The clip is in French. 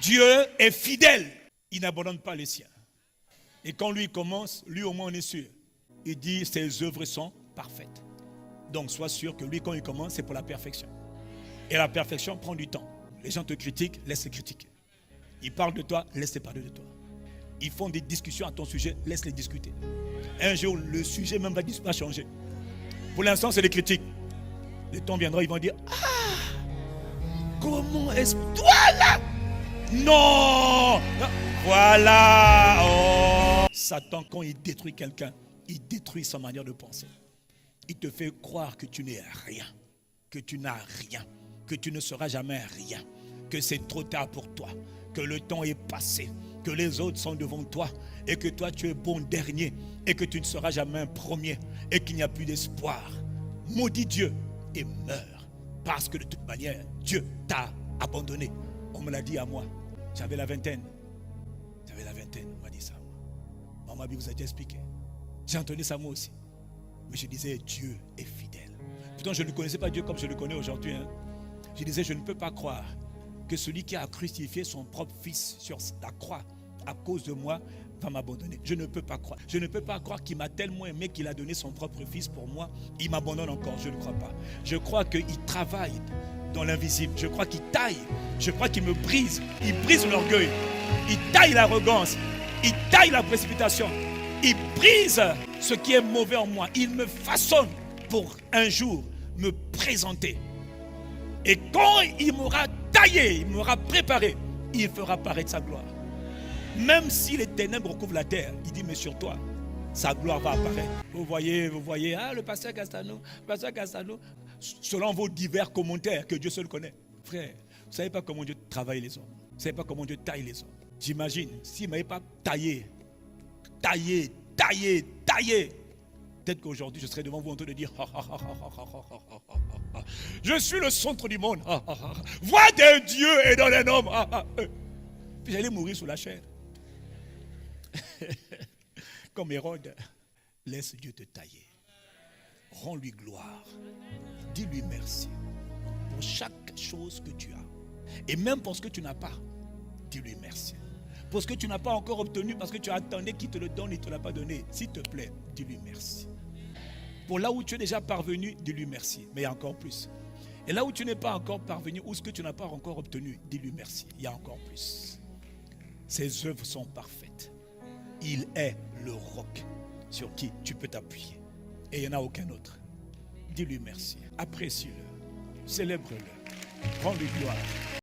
Dieu est fidèle. Il n'abandonne pas les siens. Et quand lui commence, lui au moins on est sûr. Il dit ses œuvres sont parfaites. Donc sois sûr que lui quand il commence, c'est pour la perfection. Et la perfection prend du temps. Les gens te critiquent, laisse-les critiquer. Ils parlent de toi, laisse-les parler de toi. Ils font des discussions à ton sujet, laisse-les discuter. Un jour, le sujet même va changer. Pour l'instant, c'est des critiques. Le temps viendra, ils vont dire, ah, comment est-ce que toi là? Non! Voilà! Oh. Satan, quand il détruit quelqu'un, il détruit sa manière de penser. Il te fait croire que tu n'es rien, que tu n'as rien, que tu ne seras jamais rien, que c'est trop tard pour toi, que le temps est passé, que les autres sont devant toi et que toi tu es bon dernier et que tu ne seras jamais un premier et qu'il n'y a plus d'espoir. Maudis Dieu et meurs parce que de toute manière, Dieu t'a abandonné. On me l'a dit à moi. J'avais la vingtaine. On m'a dit ça à moi. Maman vous a déjà expliqué. J'ai entendu ça moi aussi. Mais je disais, Dieu est fidèle. Pourtant, je ne connaissais pas Dieu comme je le connais aujourd'hui. Je disais, je ne peux pas croire que celui qui a crucifié son propre fils sur la croix à cause de moi va m'abandonner. Je ne peux pas croire. Je ne peux pas croire qu'il m'a tellement aimé qu'il a donné son propre fils pour moi. Il m'abandonne encore, je ne crois pas. Je crois qu'il travaille dans l'invisible. Je crois qu'il taille. Je crois qu'il me brise. Il brise l'orgueil. Il taille l'arrogance. Il taille la précipitation. Il brise ce qui est mauvais en moi. Il me façonne pour un jour me présenter. Et quand il m'aura taillé, il m'aura préparé, il fera paraître sa gloire. Même si les ténèbres recouvrent la terre, il dit, mais sur toi, sa gloire va apparaître. Vous voyez, le pasteur Castano, selon vos divers commentaires que Dieu seul connaît. Frère, vous ne savez pas comment Dieu travaille les hommes. Vous ne savez pas comment Dieu taille les hommes. J'imagine, s'il ne m'avait pas taillé, peut-être qu'aujourd'hui, je serais devant vous en train de dire, je suis le centre du monde. Voix d'un Dieu et dans un homme. Puis j'allais mourir sous la chair. Comme Hérode, laisse Dieu te tailler. Rends-lui gloire. Dis-lui merci pour chaque chose que tu as. Et même pour ce que tu n'as pas, dis-lui merci. Pour ce que tu n'as pas encore obtenu, parce que tu attendais qu'il te le donne et il ne te l'a pas donné. S'il te plaît, dis-lui merci. Pour là où tu es déjà parvenu, dis-lui merci. Mais il y a encore plus. Et là où tu n'es pas encore parvenu, ou ce que tu n'as pas encore obtenu, dis-lui merci. Il y a encore plus. Ses œuvres sont parfaites. Il est le roc sur qui tu peux t'appuyer. Et il n'y en a aucun autre. Dis-lui merci. Apprécie-le. Célèbre-le. Rends-lui gloire.